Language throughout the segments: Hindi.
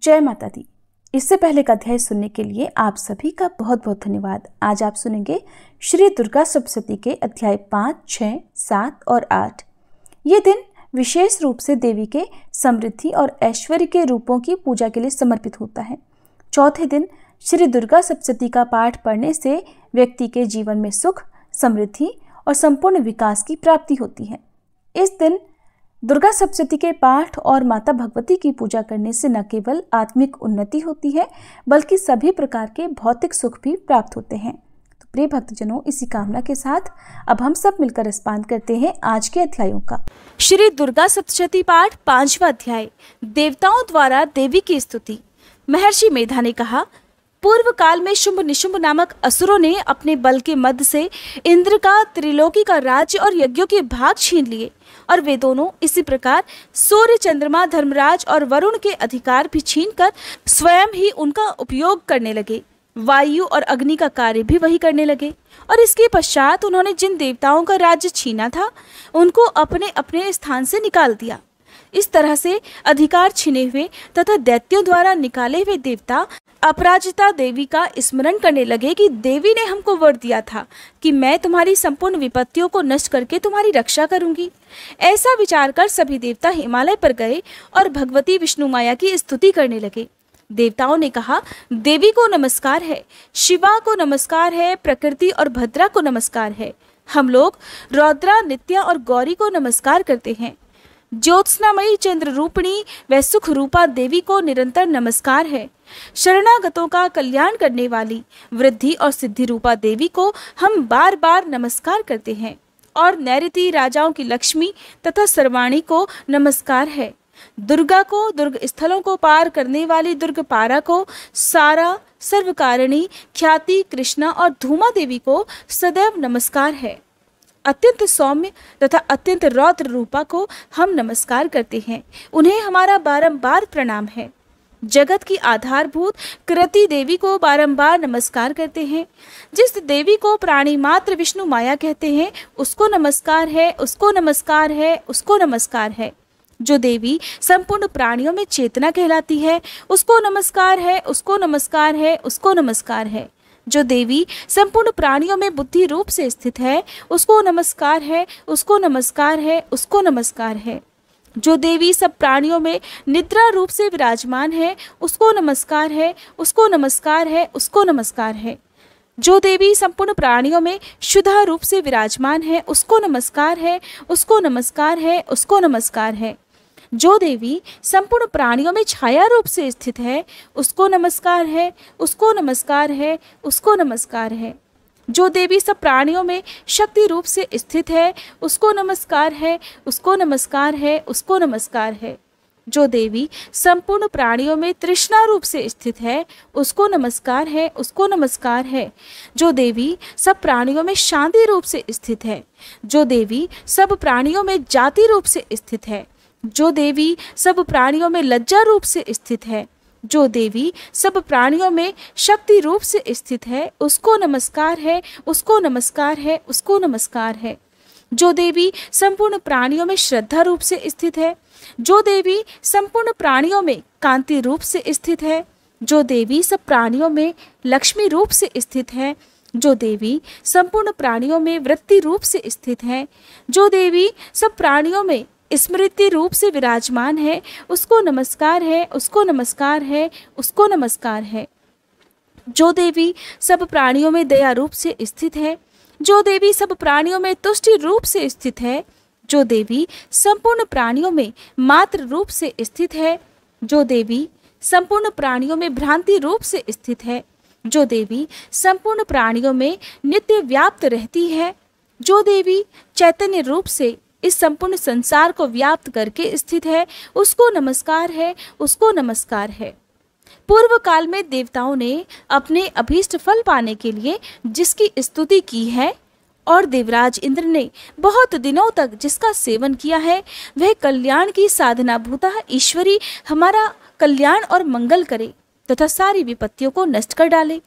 जय माता दी। इससे पहले का अध्याय सुनने के लिए आप सभी का बहुत बहुत धन्यवाद। आज आप सुनेंगे श्री दुर्गा सप्तशती के अध्याय 5, 6, 7 और 8। ये दिन विशेष रूप से देवी के समृद्धि और ऐश्वर्य के रूपों की पूजा के लिए समर्पित होता है। चौथे दिन श्री दुर्गा सप्तशती का पाठ पढ़ने से व्यक्ति के जीवन में सुख, समृद्धि और संपूर्ण विकास की प्राप्ति होती है। इस दिन दुर्गा सप्तशती के पाठ और माता भगवती की पूजा करने से न केवल आत्मिक उन्नति होती है बल्कि सभी प्रकार के भौतिक सुख भी प्राप्त होते हैं। तो प्रिय भक्तजनों, इसी कामना के साथ अब हम सब मिलकर स्मरण करते हैं आज के अध्यायों का। श्री दुर्गा सप्तशती पाठ 5वां अध्याय, देवताओं द्वारा देवी की स्तुति। महर्षि मेधा ने कहा, पूर्व काल में शुंभ निशुंभ नामक असुरों ने अपने बल के मद से इंद्र का, त्रिलोकी का राज्य और यज्ञों के भाग छीन लिए और वे दोनों इसी प्रकार सूर्य, चंद्रमा, धर्मराज और वरुण के अधिकार भी छीनकर स्वयं ही उनका उपयोग करने लगे। वायु और अग्नि का कार्य भी वही करने लगे और इसके पश्चात उन्होंने जिन देवताओं का राज्य छीना था उनको अपने अपने स्थान से निकाल दिया। इस तरह से अधिकार छीने हुए तथा दैत्यों द्वारा निकाले हुए देवता अपराजिता देवी का स्मरण करने लगे कि देवी ने हमको वर दिया था कि मैं तुम्हारी संपूर्ण विपत्तियों को नष्ट करके तुम्हारी रक्षा करूंगी। ऐसा विचार कर सभी देवता हिमालय पर गए और भगवती विष्णु माया की स्तुति करने लगे। देवताओं ने कहा, देवी को नमस्कार है, शिवा को नमस्कार है, प्रकृति और भद्रा को नमस्कार है। हम लोग रौद्रा, नित्या और गौरी को नमस्कार करते हैं। ज्योत्सनामयी चंद्र रूपिणी व सुख रूपा देवी को निरंतर नमस्कार है। शरणागतों का कल्याण करने वाली वृद्धि और सिद्धि रूपा देवी को हम बार बार नमस्कार करते हैं। और नैऋति राजाओं की लक्ष्मी तथा सर्वाणी को नमस्कार है। दुर्गा को, दुर्ग स्थलों को पार करने वाली दुर्गपारा को, सारा, सर्वकारिणी, ख्याति, कृष्णा और धूमा देवी को सदैव नमस्कार है। अत्यंत सौम्य तथा अत्यंत रौद्र रूपा को हम नमस्कार करते हैं। उन्हें हमारा बारंबार प्रणाम है। जगत की आधारभूत कृति देवी को बारंबार नमस्कार करते हैं। जिस देवी को प्राणी मात्र विष्णु माया कहते हैं उसको नमस्कार है, उसको नमस्कार है, उसको नमस्कार है। जो देवी संपूर्ण प्राणियों में चेतना कहलाती है उसको नमस्कार है, उसको नमस्कार है, उसको नमस्कार है। जो देवी संपूर्ण प्राणियों में बुद्धि रूप से स्थित है उसको नमस्कार है, उसको नमस्कार है, उसको नमस्कार है। जो देवी सब प्राणियों में निद्रा रूप से विराजमान है उसको नमस्कार है, उसको नमस्कार है, उसको नमस्कार है। जो देवी संपूर्ण प्राणियों में शुद्धा रूप से विराजमान है उसको नमस्कार है, उसको नमस्कार है, उसको नमस्कार है। जो देवी संपूर्ण प्राणियों में छाया रूप से स्थित है उसको नमस्कार है, उसको नमस्कार है, उसको नमस्कार है। जो देवी सब प्राणियों में शक्ति रूप से स्थित है उसको नमस्कार है, उसको नमस्कार है, उसको नमस्कार है। जो देवी संपूर्ण प्राणियों में तृष्णा रूप से स्थित है उसको नमस्कार है, उसको नमस्कार है। जो देवी सब प्राणियों में शांति रूप से स्थित है, जो देवी सब प्राणियों में जाति रूप से स्थित है, जो देवी सब प्राणियों में लज्जा रूप से स्थित है, जो देवी सब प्राणियों में शक्ति रूप से स्थित है उसको नमस्कार है, उसको नमस्कार है, उसको नमस्कार है। जो देवी संपूर्ण प्राणियों में श्रद्धा रूप से स्थित है, जो देवी संपूर्ण प्राणियों में कांति रूप से स्थित है, जो देवी सब प्राणियों में लक्ष्मी रूप से स्थित है, जो देवी संपूर्ण प्राणियों में वृत्ति रूप से स्थित है, जो देवी सब प्राणियों में स्मृति रूप से विराजमान है उसको नमस्कार है, उसको नमस्कार है, उसको नमस्कार है। जो देवी सब प्राणियों में दया रूप से स्थित है, जो देवी सब प्राणियों में तुष्टि रूप से स्थित है, जो देवी संपूर्ण प्राणियों में मात्र रूप से स्थित है, जो देवी संपूर्ण प्राणियों में भ्रांति रूप से स्थित है, जो देवी संपूर्ण प्राणियों में नित्य व्याप्त रहती है, जो देवी चैतन्य रूप से इस संपूर्ण संसार को व्याप्त करके स्थित है उसको नमस्कार है, उसको नमस्कार है। पूर्व काल में देवताओं ने अपने अभीष्ट फल पाने के लिए जिसकी स्तुति की है और देवराज इंद्र ने बहुत दिनों तक जिसका सेवन किया है वह कल्याण की साधना भूतः ईश्वरी हमारा कल्याण और मंगल करे तथा सारी विपत्तियों को नष्ट कर डाले।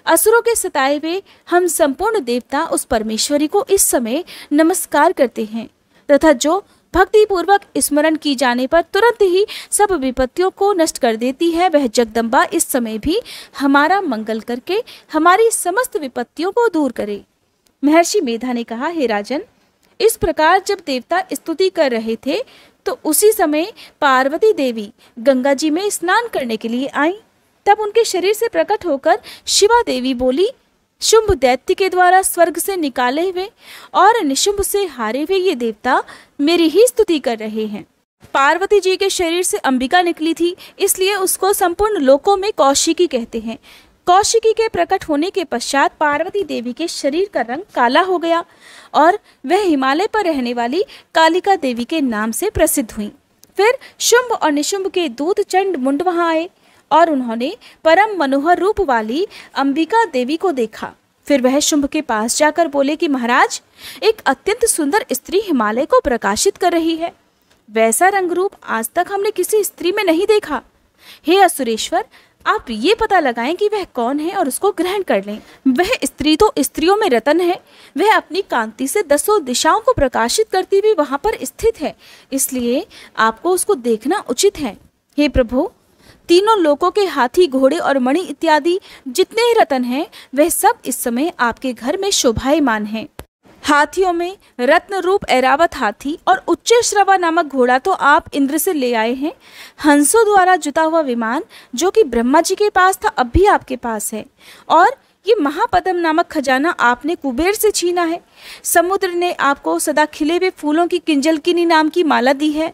असुरों के सताए हुए हम संपूर्ण देवता उस परमेश्वरी को इस समय नमस्कार करते हैं तथा जो भक्ति पूर्वक स्मरण की जाने पर तुरंत ही सब विपत्तियों को नष्ट कर देती है। वह जगदम्बा इस समय भी हमारा मंगल करके हमारी समस्त विपत्तियों को दूर करे। महर्षि मेधा ने कहा, हे राजन, इस प्रकार जब देवता स्तुति कर रहे थे तो उसी समय पार्वती देवी गंगा जी में स्नान करने के लिए आई। तब उनके शरीर से प्रकट होकर शिवा देवी बोली, शुंभ दैत्य के द्वारा स्वर्ग से निकाले हुए और निशुंभ से हारे हुए ये देवता मेरी ही स्तुति कर रहे हैं। पार्वती जी के शरीर से अंबिका निकली थी, इसलिए उसको संपूर्ण लोकों में कौशिकी कहते हैं। कौशिकी के प्रकट होने के पश्चात पार्वती देवी के शरीर का रंग काला हो गया और वह हिमालय पर रहने वाली कालिका देवी के नाम से प्रसिद्ध हुई। फिर शुंभ और निशुंभ के दूत चंड मुंड वहां आए और उन्होंने परम मनोहर रूप वाली अंबिका देवी को देखा। फिर वह शुंभ के पास जाकर बोले कि महाराज, एक अत्यंत सुंदर स्त्री हिमालय को प्रकाशित कर रही है। वैसा रंग रूप आज तक हमने किसी स्त्री में नहीं देखा। हे असुरेश्वर, आप ये पता लगाएं कि वह कौन है और उसको ग्रहण कर लें। वह स्त्री तो स्त्रियों में रतन है। वह अपनी कांति से 10 दिशाओं को प्रकाशित करती हुई वहां पर स्थित है, इसलिए आपको उसको देखना उचित है। हे प्रभु, तीनों लोकों के हाथी, घोड़े और मणि इत्यादि जितने ही रतन हैं, वह सब इस समय आपके घर में शोभायमान हैं। हाथियों में रत्न रूप ऐरावत हाथी और उच्चैश्रवा नामक घोड़ा तो आप इंद्र से ले आए हैं। हंसों द्वारा जुता हुआ विमान जो कि ब्रह्मा जी के पास था, अब भी आपके पास है। और ये महापद्म नामक खजाना आपने कुबेर से छीना है। समुद्र ने आपको सदा खिले हुए फूलों की किंजलकिनी नाम की माला दी है।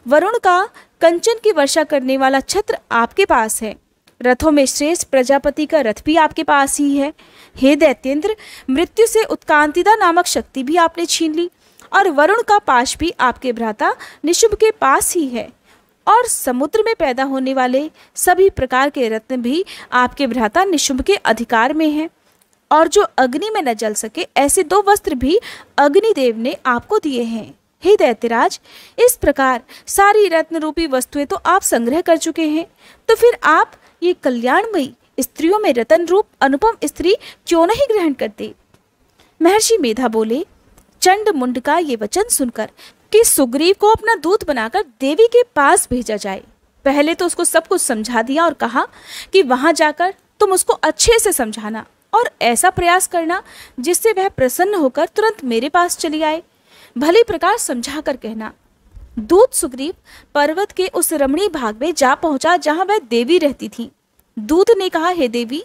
वरुण का कंचन की वर्षा करने वाला छत्र आपके पास है। रथों में श्रेष्ठ प्रजापति का रथ भी आपके पास ही है। हे दैत्येंद्र, मृत्यु से उत्कांतिदा नामक शक्ति भी आपने छीन ली और वरुण का पाश भी आपके भ्राता निशुंभ के पास ही है। और समुद्र में पैदा होने वाले सभी प्रकार के रत्न भी आपके भ्राता निशुंभ के अधिकार में हैं। और जो अग्नि में न जल सके ऐसे 2 वस्त्र भी अग्निदेव ने आपको दिए हैं। हे दैत्यराज, इस प्रकार सारी रत्न रूपी वस्तुएं तो आप संग्रह कर चुके हैं, तो फिर आप ये कल्याणमयी स्त्रियों में रतन रूप अनुपम स्त्री क्यों नहीं ग्रहण करते? महर्षि मेधा बोले, चंड मुंड का ये वचन सुनकर कि सुग्रीव को अपना दूत बनाकर देवी के पास भेजा जाए। पहले तो उसको सब कुछ समझा दिया और कहा कि वहां जाकर तुम उसको अच्छे से समझाना और ऐसा प्रयास करना जिससे वह प्रसन्न होकर तुरंत मेरे पास चली आए। भली प्रकार समझा कर कहना। दूत सुग्रीव पर्वत के उस रमणीय भाग में जा पहुंचा जहां वह देवी रहती थी। दूत ने कहा, हे देवी,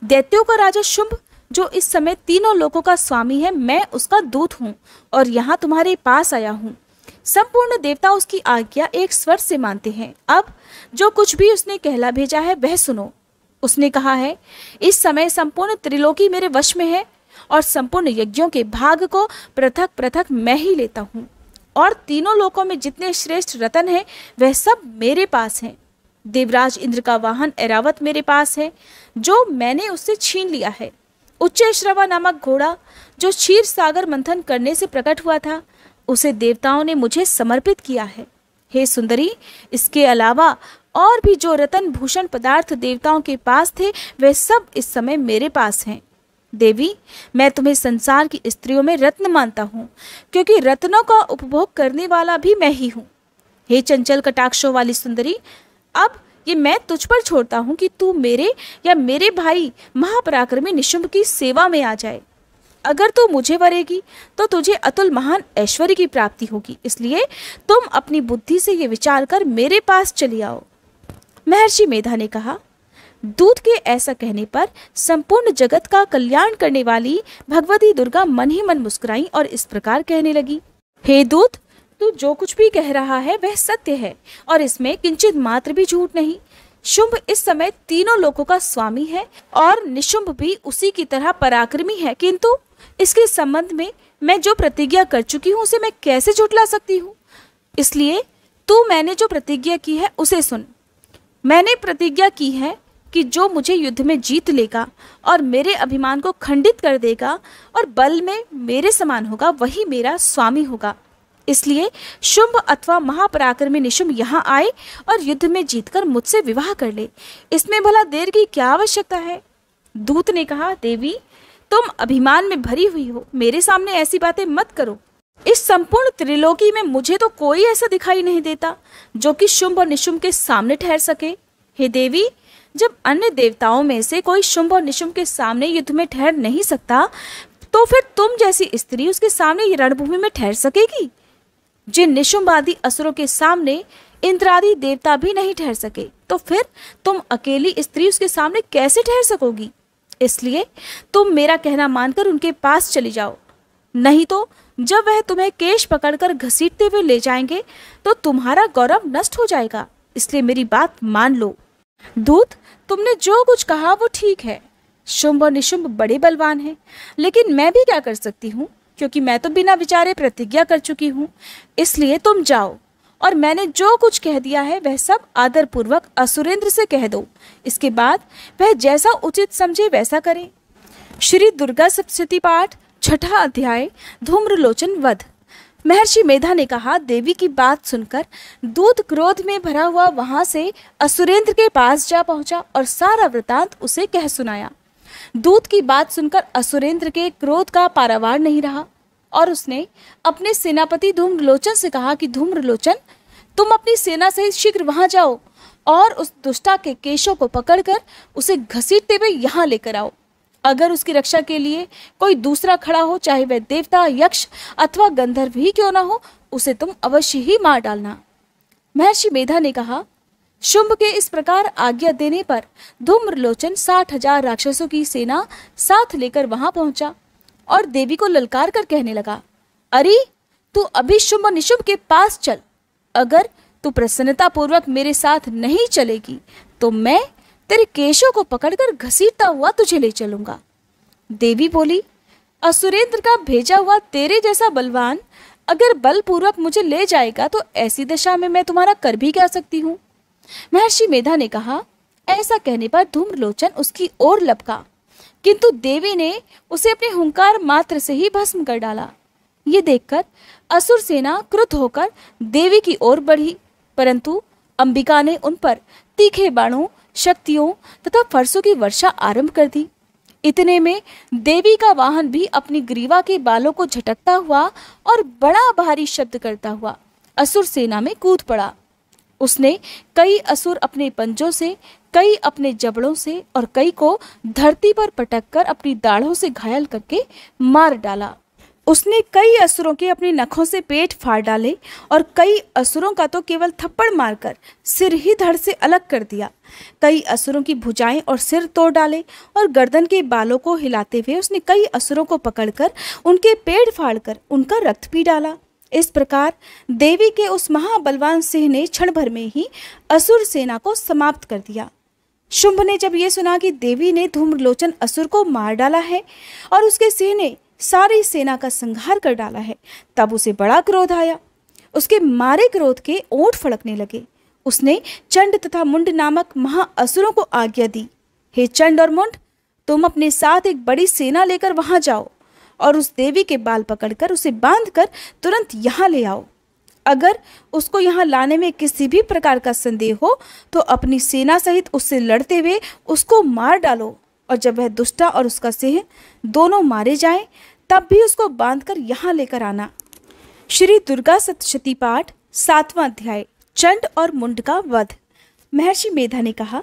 दैत्यों का राजा शुंभ जो इस समय तीनों लोकों का स्वामी है, मैं उसका दूत हूँ और यहाँ तुम्हारे पास आया हूँ। संपूर्ण देवता उसकी आज्ञा एक स्वर से मानते हैं। अब जो कुछ भी उसने कहला भेजा है वह सुनो। उसने कहा है, इस समय संपूर्ण त्रिलोकी मेरे वश में है और संपूर्ण यज्ञों के भाग को पृथक पृथक मैं ही लेता हूँ और तीनों लोकों में जितने श्रेष्ठ रतन हैं वह सब मेरे पास हैं। देवराज इंद्र का वाहन ऐरावत मेरे पास है जो मैंने उससे छीन लिया है। उच्चैश्रवा नामक घोड़ा जो क्षीर सागर मंथन करने से प्रकट हुआ था, उसे देवताओं ने मुझे समर्पित किया है। हे सुंदरी, इसके अलावा और भी जो रतन भूषण पदार्थ देवताओं के पास थे वे सब इस समय मेरे पास हैं। देवी, मैं तुम्हें संसार की स्त्रियों में रत्न मानता हूँ, क्योंकि रत्नों का उपभोग करने वाला भी मैं ही हूँ। हे चंचल कटाक्षों वाली सुंदरी, अब ये मैं तुझ पर छोड़ता हूँ कि तू मेरे या मेरे भाई महापराक्रमी निशुंभ की सेवा में आ जाए। अगर तू मुझे वरेगी तो तुझे अतुल महान ऐश्वर्य की प्राप्ति होगी, इसलिए तुम अपनी बुद्धि से ये विचार कर मेरे पास चली आओ। महर्षि मेधा ने कहा, दूत के ऐसा कहने पर संपूर्ण जगत का कल्याण करने वाली भगवती दुर्गा मन ही मन मुस्कुराई और इस प्रकार कहने लगी, हे दूत, तू जो कुछ भी कह रहा है वह सत्य है और इसमें किंचित मात्र भी झूठ नहीं। शुंभ इस समय तीनों लोकों का स्वामी है और निशुंभ भी उसी की तरह पराक्रमी है, किंतु इसके संबंध में मैं जो प्रतिज्ञा कर चुकी हूँ उसे मैं कैसे झुठला सकती हूँ? इसलिए तू मैंने जो प्रतिज्ञा की है उसे सुन। मैंने प्रतिज्ञा की है कि जो मुझे युद्ध में जीत लेगा और मेरे अभिमान को खंडित कर देगा और बल में मेरे समान होगा वही मेरा स्वामी होगा। इसलिए शुंभ अथवा महापराक्रमी निशुंभ यहाँ आए और युद्ध में जीतकर मुझसे विवाह कर ले। इसमें भला देर की क्या आवश्यकता है? दूत ने कहा, देवी, तुम अभिमान में भरी हुई हो, मेरे सामने ऐसी बातें मत करो। इस संपूर्ण त्रिलोकी में मुझे तो कोई ऐसा दिखाई नहीं देता जो कि शुंभ और निशुंभ के सामने ठहर सके। हे देवी, जब अन्य देवताओं में से कोई शुंभ और निशुंभ के सामने युद्ध में ठहर नहीं सकता, तो फिर तुम जैसी स्त्री उसके सामने ये रणभूमि में ठहर सकेगी? जिन निशुंभ आदि असुरों के सामने इंद्रादि देवता भी नहीं ठहर सके, तो फिर तुम अकेली स्त्री उसके सामने कैसे ठहर सकोगी? इसलिए तुम मेरा कहना मानकर उनके पास चली जाओ, नहीं तो जब वह तुम्हें केश पकड़कर घसीटते हुए ले जाएंगे तो तुम्हारा गौरव नष्ट हो जाएगा। इसलिए मेरी बात मान लो। दूत, तुमने जो कुछ कहा वो ठीक है। शुंभ और निशुंभ बड़े बलवान हैं, लेकिन मैं भी क्या कर सकती हूँ, क्योंकि मैं तो बिना विचारे प्रतिज्ञा कर चुकी हूँ। इसलिए तुम जाओ और मैंने जो कुछ कह दिया है वह सब आदर पूर्वक असुरेंद्र से कह दो। इसके बाद वह जैसा उचित समझे वैसा करे। श्री दुर्गा सप्तशती पाठ, छठा अध्याय, धूम्रलोचन वध। महर्षि मेधा ने कहा, देवी की बात सुनकर दूत क्रोध में भरा हुआ वहां से असुरेंद्र के पास जा पहुंचा और सारा वृतांत उसे कह सुनाया। दूत की बात सुनकर असुरेंद्र के क्रोध का पारावार नहीं रहा और उसने अपने सेनापति धूम्रलोचन से कहा कि धूम्रलोचन, तुम अपनी सेना सहित शीघ्र वहां जाओ और उस दुष्टा के केशों को पकड़कर उसे घसीटते हुए यहाँ लेकर आओ। अगर उसकी रक्षा के लिए कोई दूसरा खड़ा हो, चाहे वह देवता, यक्ष अथवा गंधर्व ही क्यों ना हो, उसे तुम अवश्य ही मार डालना। महर्षि मेधा ने कहा, शुंभ के इस प्रकार आज्ञा देने पर धूम्रलोचन 60,000 राक्षसों की सेना साथ लेकर वहां पहुंचा और देवी को ललकार कर कहने लगा, अरे तू अभी शुंभ और निशुंभ के पास चल। अगर तू प्रसन्नता पूर्वक मेरे साथ नहीं चलेगी तो मैं तेरे केशों को पकड़कर घसीटता हुआ तुझे ले चलूंगा। देवी बोली, असुरेंद्र का भेजा हुआ तेरे जैसा बलवान अगर बलपूर्वक मुझे ले जाएगा तो ऐसी दशा में मैं तुम्हारा कर भी क्या सकती हूँ। महर्षि मेधा ने कहा, ऐसा कहने पर धूम्रलोचन उसकी ओर लपका, किंतु देवी ने उसे अपने हुंकार मात्र से ही भस्म कर डाला। ये देखकर असुर सेना क्रुद्ध होकर देवी की ओर बढ़ी, परंतु अंबिका ने उन पर तीखे बाणों, शक्तियों तथा फरसों की वर्षा आरंभ कर दी। इतने में देवी का वाहन भी अपनी ग्रीवा के बालों को झटकता हुआ और बड़ा भारी शब्द करता हुआ असुर सेना में कूद पड़ा। उसने कई असुर अपने पंजों से, कई अपने जबड़ों से और कई को धरती पर पटककर अपनी दाढ़ों से घायल करके मार डाला। उसने कई असुरों के अपने नखों से पेट फाड़ डाले और कई असुरों का तो केवल थप्पड़ मारकर सिर ही धड़ से अलग कर दिया। कई असुरों की भुजाएं और सिर तोड़ डाले और गर्दन के बालों को हिलाते हुए उसने कई असुरों को पकड़कर उनके पेट फाड़कर उनका रक्त पी डाला। इस प्रकार देवी के उस महाबलवान सिंह ने क्षण भर में ही असुर सेना को समाप्त कर दिया। शुंभ ने जब ये सुना कि देवी ने धूम्रलोचन असुर को मार डाला है और उसके सिंह ने सारी सेना का संहार कर डाला है, तब उसे बड़ा क्रोध आया। उसके मारे क्रोध के ओंठ फड़कने लगे। उसने चंड तथा मुंड नामक महाअसुरों को आज्ञा दी, हे चंड और मुंड, तुम अपने साथ एक बड़ी सेना लेकर वहां जाओ और उस देवी के बाल पकड़कर उसे बांधकर तुरंत यहाँ ले आओ। अगर उसको यहाँ लाने में किसी भी प्रकार का संदेह हो तो अपनी सेना सहित उससे लड़ते हुए उसको मार डालो और जब वह दुष्टा और उसका सिंह दोनों मारे जाएं तब भी उसको बांधकर यहाँ लेकर आना। श्री दुर्गा सप्तशती पाठ, 7वां अध्याय, चंड और मुंड का वध। महर्षि मेधा ने कहा,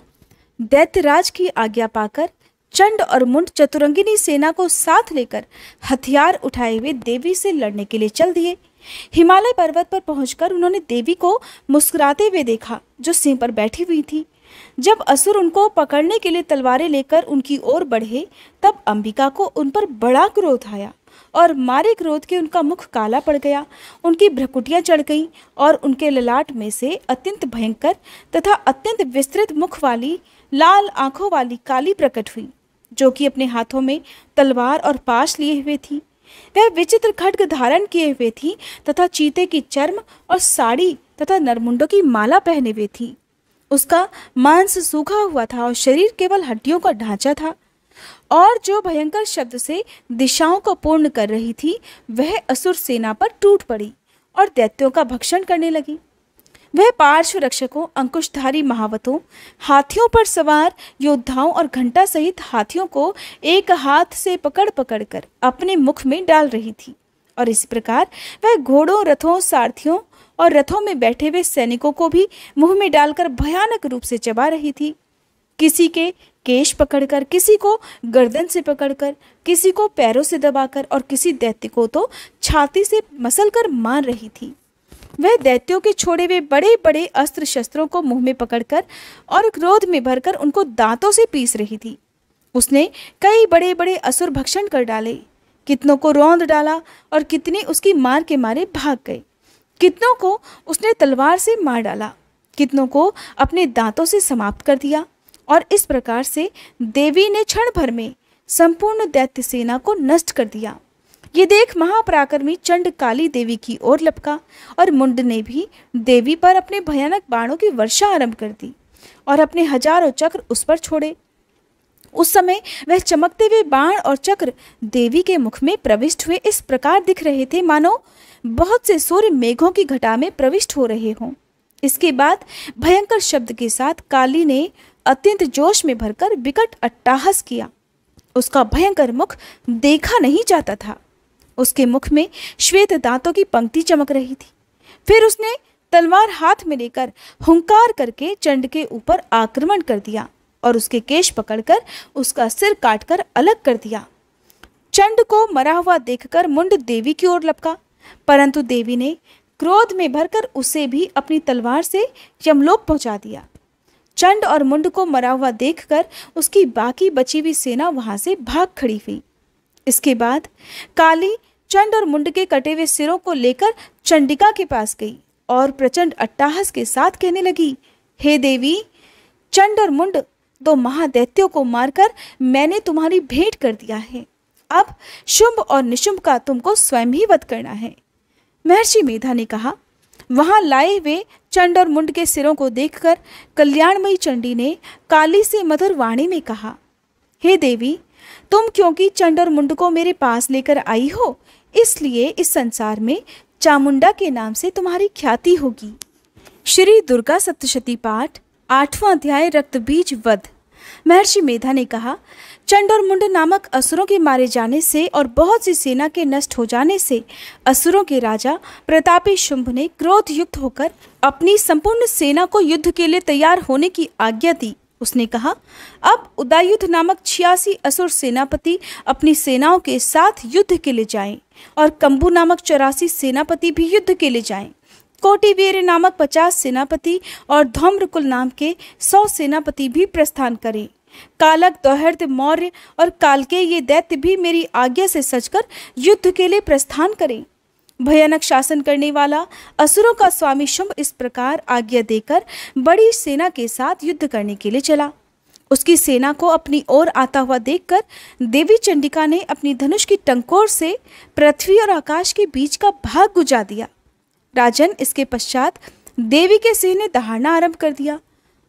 दैत्यराज की आज्ञा पाकर चंड और मुंड चतुरंगिनी सेना को साथ लेकर हथियार उठाए हुए देवी से लड़ने के लिए चल दिए। हिमालय पर्वत पर पहुंचकर उन्होंने देवी को मुस्कुराते हुए देखा जो सिंह पर बैठी हुई थी। जब असुर उनको पकड़ने के लिए तलवारें लेकर उनकी ओर बढ़े तब अंबिका को उन पर बड़ा क्रोध आया और मारे क्रोध के उनका मुख काला पड़ गया, उनकी भ्रकुटियां चढ़ गईं और उनके ललाट में से अत्यंत भयंकर तथा अत्यंत विस्तृत मुख वाली लाल आंखों वाली काली प्रकट हुई, जो कि अपने हाथों में तलवार और पाश लिए हुए थी। वह विचित्र खड्ग धारण किए हुए थी तथा चीते की चर्म और साड़ी तथा नरमुंडों की माला पहने हुए थी। उसका मांस सूखा हुआ था और शरीर केवल हड्डियों का ढांचा था, और जो भयंकर शब्द से दिशाओं को पूर्ण कर रही थी वह असुर सेना पर टूट पड़ी और दैत्यों का भक्षण करने लगी। वह पार्श्व रक्षकों, अंकुशधारी महावतों, हाथियों पर सवार योद्धाओं और घंटा सहित हाथियों को एक हाथ से पकड़ पकड़ कर अपने मुख में डाल रही थी और इसी प्रकार वह घोड़ों, रथों, सारथियों और रथों में बैठे हुए सैनिकों को भी मुंह में डालकर भयानक रूप से चबा रही थी। किसी के केश पकड़कर, किसी को गर्दन से पकड़कर, किसी को पैरों से दबाकर और किसी दैत्य को तो छाती से मसलकर मार रही थी। वह दैत्यों के छोड़े हुए बड़े बड़े अस्त्र शस्त्रों को मुंह में पकड़कर और क्रोध में भरकर उनको दांतों से पीस रही थी। उसने कई बड़े बड़े असुर भक्षण कर डाले, कितनों को रौंद डाला और कितने उसकी मार के मारे भाग गए। कितनों को उसने तलवार से मार डाला, कितनों को अपने दांतों से समाप्त कर दिया। और इस प्रकार से देवी ने क्षण भर में संपूर्ण दैत्य सेना को नष्ट कर दिया। ये देख महापराक्रमी चंड काली देवी की ओर लपका और मुंड ने भी देवी पर अपने भयानक बाणों की वर्षा आरंभ कर दी और अपने हजारों चक्र उस पर छोड़े। उस समय वह चमकते हुए बाण और चक्र देवी के मुख में प्रविष्ट हुए इस प्रकार दिख रहे थे मानो बहुत से सूर्य मेघों की घटा में प्रविष्ट हो रहे हों। इसके बाद भयंकर शब्द के साथ काली ने अत्यंत जोश में भरकर विकट अट्टहास किया। उसका भयंकर मुख देखा नहीं जाता था। उसके मुख में श्वेत दांतों की पंक्ति चमक रही थी। फिर उसने तलवार हाथ में लेकर हुंकार करके चंड के ऊपर आक्रमण कर दिया और उसके केश पकड़कर उसका सिर काटकर अलग कर दिया। चंड को मरा हुआ देखकर मुंड देवी की ओर लपका, परंतु देवी ने क्रोध में भरकर उसे भी अपनी तलवार से यमलोक पहुंचा दिया। चंड और मुंड को मरा हुआ देखकर उसकी बाकी बची हुई सेना वहां से भाग खड़ी हुई। इसके बाद काली चंड और मुंड के कटे हुए सिरों को लेकर चंडिका के पास गई और प्रचंड अट्टहास के साथ कहने लगी, हे देवी, चंड और मुंड दो महादैत्यों को मारकर मैंने तुम्हारी भेंट कर दिया है। अब शुंभ और निशुंभ का तुमको स्वयं ही वध करना है। महर्षि मेधा ने कहा। वहां लाए हुए चंड और मुंड के सिरों को देखकर कल्याणमयी चंडी ने काली से मधुर वाणी में कहा, हे देवी, तुम क्योंकि चंड और मुंड को मेरे पास लेकर आई हो, इसलिए इस संसार में चामुंडा के नाम से तुम्हारी ख्याति होगी। श्री दुर्गा सप्तशती पाठ 8वां अध्याय रक्तबीज वध। महर्षि मेधा ने कहा, चंड और मुंड नामक असुरों के मारे जाने से और बहुत सी सेना के नष्ट हो जाने से असुरों के राजा प्रतापी शुंभ ने क्रोध युक्त होकर अपनी संपूर्ण सेना को युद्ध के लिए तैयार होने की आज्ञा दी। उसने कहा, अब उदयुध नामक 86 असुर सेनापति अपनी सेनाओं के साथ युद्ध के लिए जाएं और कंबु नामक 84 सेनापति भी युद्ध के लिए जाएं। कोटिवीर नामक 50 सेनापति और धौम्रकुल नाम के 100 सेनापति भी प्रस्थान करें। कालक, दौहर्द, मौर्य और कालके ये दैत्य भी मेरी आज्ञा से सजकर युद्ध के लिए प्रस्थान करें। भयानक शासन करने वाला असुरों का स्वामी शुंभ इस प्रकार आज्ञा देकर बड़ी सेना के साथ युद्ध करने के लिए चला। उसकी सेना को अपनी ओर आता हुआ देखकर देवी चंडिका ने अपनी धनुष की टंकोर से पृथ्वी और आकाश के बीच का भाग गुजा दिया। राजन, इसके पश्चात देवी के सिंह ने दहाड़ना आरंभ कर दिया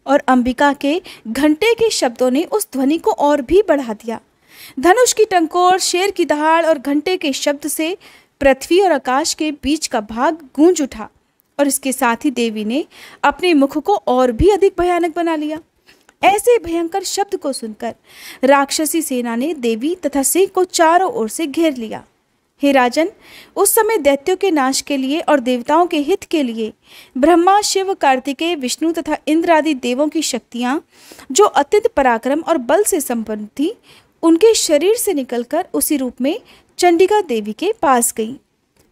और अंबिका के घंटे के शब्दों ने उस ध्वनि को और भी बढ़ा दिया। धनुष की टंकोर, शेर की दहाड़ और घंटे के शब्द से पृथ्वी और आकाश के बीच का भाग गूंज उठा और इसके साथ ही देवी ने अपने मुख को और भी अधिक भयानक बना लिया। ऐसे भयंकर शब्द को सुनकर राक्षसी सेना ने देवी तथा सिंह को चारों ओर से घेर लिया। हे राजन, उस समय दैत्यों के नाश के लिए और देवताओं के हित के लिए ब्रह्मा, शिव, कार्तिकेय, विष्णु तथा इंद्र आदि देवों की शक्तियां जो अत्यंत पराक्रम और बल से संपन्न थी, उनके शरीर से निकलकर उसी रूप में चंडिका देवी के पास गई।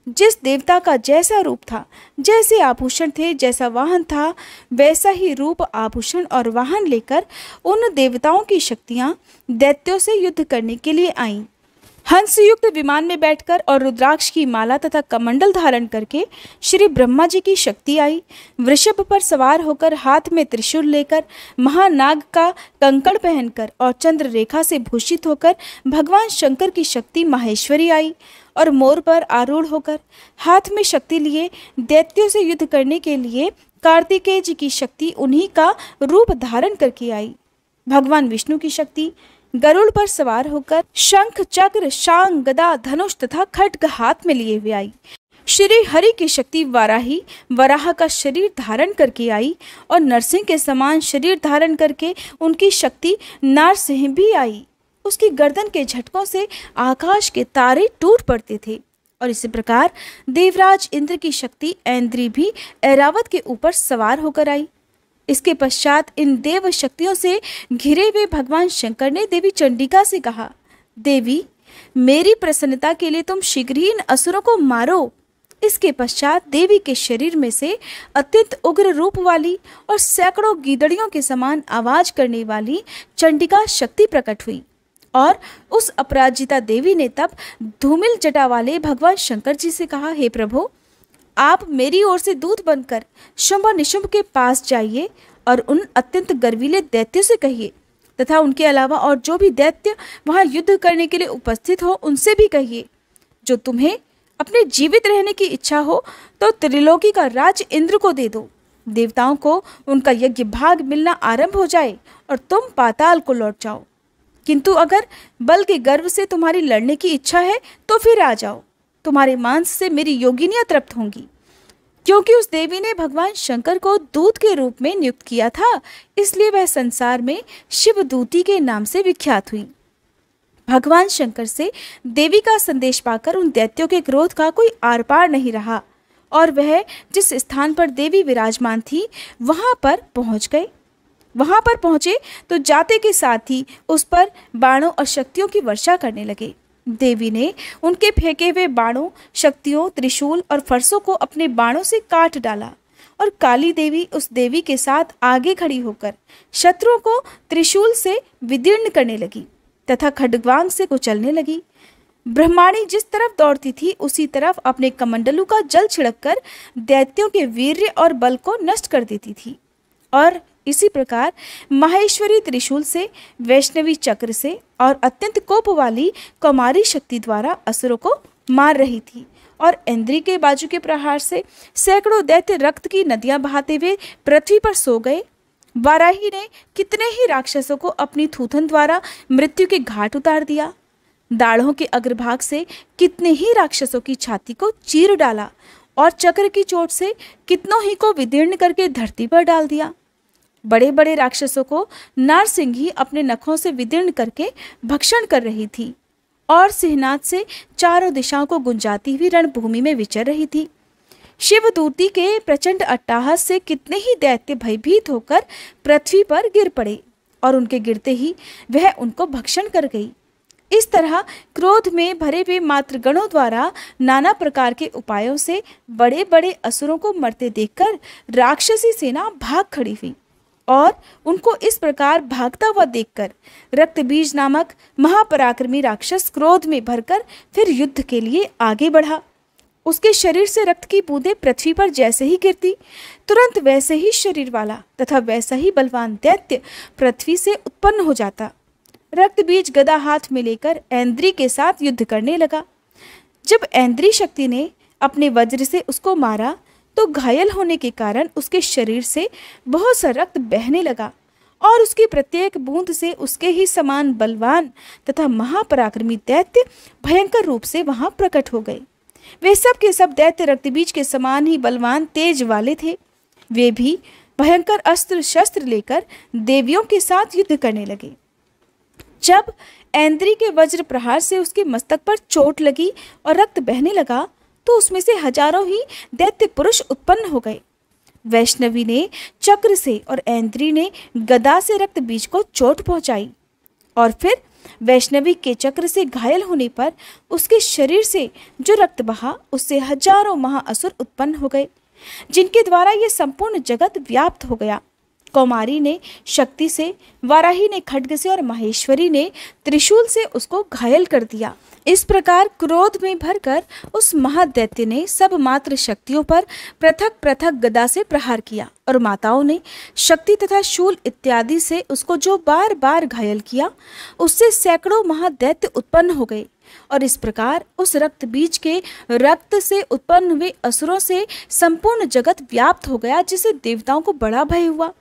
जिस देवता का जैसा रूप था, जैसे आभूषण थे, जैसा वाहन था, वैसा ही रूप, आभूषण और वाहन लेकर उन देवताओं की शक्तियां दैत्यों से युद्ध करने के लिए आईं। हंस युक्त विमान में बैठकर और रुद्राक्ष की माला तथा कमंडल धारण करके श्री ब्रह्मा जी की शक्ति आई। वृषभ पर सवार होकर, हाथ में त्रिशूल लेकर, महानाग का कंकड़ पहनकर और चंद्र रेखा से भूषित होकर भगवान शंकर की शक्ति माहेश्वरी आई और मोर पर आरूढ़ होकर हाथ में शक्ति लिए दैत्यों से युद्ध करने के लिए कार्तिकेय जी की शक्ति उन्हीं का रूप धारण करके आई। भगवान विष्णु की शक्ति गरुड़ पर सवार होकर शंख, चक्र, शांग, गदा, धनुष तथा खड्ग हाथ में लिए हुए आई। श्री हरि की शक्ति वाराही वराह का शरीर धारण करके आई और नरसिंह के समान शरीर धारण करके उनकी शक्ति नारसिंह भी आई। उसकी गर्दन के झटकों से आकाश के तारे टूट पड़ते थे और इसी प्रकार देवराज इंद्र की शक्ति ऐन्द्री भी ऐरावत के ऊपर सवार होकर आई। इसके पश्चात इन देव शक्तियों से घिरे हुए भगवान शंकर ने देवी चंडिका से कहा, देवी, मेरी प्रसन्नता के लिए तुम शीघ्र ही इन असुरों को मारो। इसके पश्चात देवी के शरीर में से अत्यंत उग्र रूप वाली और सैकड़ों गीदड़ियों के समान आवाज करने वाली चंडिका शक्ति प्रकट हुई और उस अपराजिता देवी ने तब धूमिल जटा वाले भगवान शंकर जी से कहा, हे प्रभु, आप मेरी ओर से दूत बनकर शुंभ और निशुंभ के पास जाइए और उन अत्यंत गर्वीले दैत्यों से कहिए तथा उनके अलावा और जो भी दैत्य वहां युद्ध करने के लिए उपस्थित हो उनसे भी कहिए, जो तुम्हें अपने जीवित रहने की इच्छा हो तो त्रिलोकी का राज इंद्र को दे दो। देवताओं को उनका यज्ञ भाग मिलना आरंभ हो जाए और तुम पाताल को लौट जाओ। किंतु अगर बल के गर्व से तुम्हारी लड़ने की इच्छा है तो फिर आ जाओ, तुम्हारे मांस से मेरी योगिनियां तृप्त होंगी। क्योंकि उस देवी ने भगवान शंकर को दूत के रूप में नियुक्त किया था, इसलिए वह संसार में शिवदूती के नाम से विख्यात हुई। भगवान शंकर से देवी का संदेश पाकर उन दैत्यों के क्रोध का कोई आर पार नहीं रहा और वह जिस स्थान पर देवी विराजमान थी वहां पर पहुंच गए। वहां पर पहुंचे तो जाते के साथ ही उस पर बाणों और शक्तियों की वर्षा करने लगे। देवी ने उनके फेंके हुए बाणों, शक्तियों, त्रिशूल और फरसों को अपने बाणों से काट डाला और काली देवी उस देवी के साथ आगे खड़ी होकर शत्रुओं को त्रिशूल से विदीर्ण करने लगी तथा खड्गवांग से कुचलने लगी। ब्रह्माणी जिस तरफ दौड़ती थी उसी तरफ अपने कमंडलू का जल छिड़ककर दैत्यों के वीर्य और बल को नष्ट कर देती थी और इसी प्रकार माहेश्वरी त्रिशूल से, वैष्णवी चक्र से और अत्यंत कोप वाली कौमारी शक्ति द्वारा असुरों को मार रही थी और ऐन्द्री के बाजू के प्रहार से सैकड़ों दैत्य रक्त की नदियां बहाते हुए पृथ्वी पर सो गए। वाराही ने कितने ही राक्षसों को अपनी थूथन द्वारा मृत्यु के घाट उतार दिया। दाढ़ों के अग्रभाग से कितने ही राक्षसों की छाती को चीर डाला और चक्र की चोट से कितनों ही को विदीर्ण करके धरती पर डाल दिया। बड़े बड़े राक्षसों को नारसिंही अपने नखों से विदीर्ण करके भक्षण कर रही थी और सिंहनाद से चारों दिशाओं को गुंजाती हुई रणभूमि में विचर रही थी। शिवदूती के प्रचंड अट्टहास से कितने ही दैत्य भयभीत होकर पृथ्वी पर गिर पड़े और उनके गिरते ही वह उनको भक्षण कर गई। इस तरह क्रोध में भरे हुए मातृगणों द्वारा नाना प्रकार के उपायों से बड़े बड़े असुरों को मरते देखकर राक्षसी सेना भाग खड़ी हुई और उनको इस प्रकार भागता हुआ देखकर रक्तबीज नामक महापराक्रमी राक्षस क्रोध में भरकर फिर युद्ध के लिए आगे बढ़ा। उसके शरीर से रक्त की बूंदें पृथ्वी पर जैसे ही गिरती, तुरंत वैसे ही शरीर वाला तथा वैसा ही बलवान दैत्य पृथ्वी से उत्पन्न हो जाता। रक्तबीज गदा हाथ में लेकर ऐन्द्री के साथ युद्ध करने लगा। जब ऐन्द्री शक्ति ने अपने वज्र से उसको मारा तो घायल होने के कारण उसके शरीर से बहुत सा रक्त बहने लगा और उसकी प्रत्येक बूंद से उसके ही समान बलवान तथा महापराक्रमी दैत्य भयंकर रूप से वहां प्रकट हो गए। वे सब के सब दैत्य रक्तबीज के समान ही बलवान तेज वाले थे। वे भी भयंकर अस्त्र शस्त्र लेकर देवियों के साथ युद्ध करने लगे। जब ऐन्द्री के वज्र प्रहार से उसके मस्तक पर चोट लगी और रक्त बहने लगा तो उसमें से हजारों ही दैत्य पुरुष उत्पन्न हो गए। वैष्णवी ने चक्र से और ऐन्द्री ने गदा से रक्त बीज को चोट पहुंचाई और फिर वैष्णवी के चक्र से घायल होने पर उसके शरीर से जो रक्त बहा उससे हजारों महाअसुर उत्पन्न हो गए, जिनके द्वारा यह संपूर्ण जगत व्याप्त हो गया। कौमारी ने शक्ति से, वाराही ने खड्ग से और माहेश्वरी ने त्रिशूल से उसको घायल कर दिया। इस प्रकार क्रोध में भरकर उस महादैत्य ने सब मात्र शक्तियों पर पृथक पृथक गदा से प्रहार किया और माताओं ने शक्ति तथा शूल इत्यादि से उसको जो बार बार घायल किया, उससे सैकड़ों महादैत्य उत्पन्न हो गए और इस प्रकार उस रक्त बीज के रक्त से उत्पन्न हुए असुरों से संपूर्ण जगत व्याप्त हो गया, जिसे देवताओं को बड़ा भय हुआ।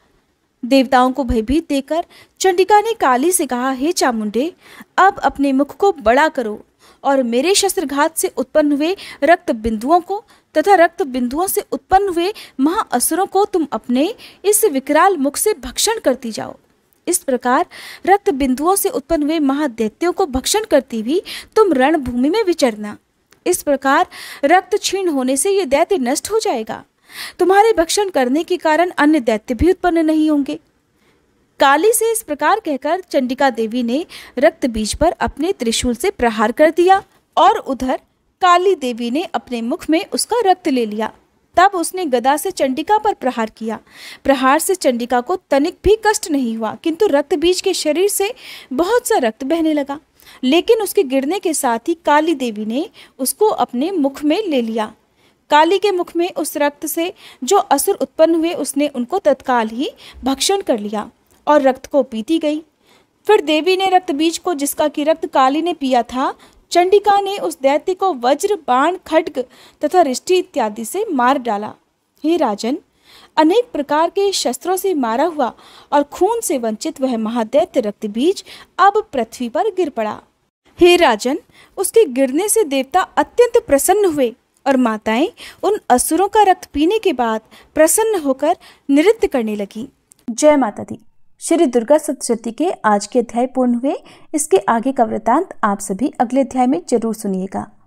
देवताओं को भयभीत देकर चंडिका ने काली से कहा, हे चामुंडे, अब अपने मुख को बड़ा करो और मेरे शस्त्रघात से उत्पन्न हुए रक्त बिंदुओं को तथा रक्त बिंदुओं से उत्पन्न हुए महाअसुरों को तुम अपने इस विकराल मुख से भक्षण करती जाओ। इस प्रकार रक्त बिंदुओं से उत्पन्न हुए महादैत्यों को भक्षण करती हुई तुम रणभूमि में विचरना। इस प्रकार रक्त क्षीण होने से ये दैत्य नष्ट हो जाएगा। तुम्हारे भक्षण करने के कारण अन्य दैत्य भी उत्पन्न नहीं होंगे। काली से इस प्रकार कहकर चंडिका देवी ने रक्त बीज पर अपने त्रिशूल से प्रहार कर दिया और उधर काली देवी ने अपने मुख में उसका रक्त ले लिया। तब उसने गदा से चंडिका पर प्रहार किया। प्रहार से चंडिका को तनिक भी कष्ट नहीं हुआ, किंतु रक्त बीज के शरीर से बहुत सा रक्त बहने लगा। लेकिन उसके गिरने के साथ ही काली देवी ने उसको अपने मुख में ले लिया। काली के मुख में उस रक्त से जो असुर उत्पन्न हुए उसने उनको तत्काल ही भक्षण कर लिया और रक्त को पीती गई। फिर देवी ने रक्त बीज को, जिसका कि रक्त काली ने पिया था, चंडिका ने उस दैत्य को वज्र, बाण, खड्ग तथा रिष्टि इत्यादि से मार डाला। हे राजन, अनेक प्रकार के शस्त्रों से मारा हुआ और खून से वंचित वह महादैत्य रक्त बीज अब पृथ्वी पर गिर पड़ा। हे राजन, उसके गिरने से देवता अत्यंत प्रसन्न हुए और माताएं उन असुरों का रक्त पीने के बाद प्रसन्न होकर नृत्य करने लगी। जय माता दी। श्री दुर्गा सप्तशती के आज के अध्याय पूर्ण हुए। इसके आगे का वृतांत आप सभी अगले अध्याय में जरूर सुनिएगा।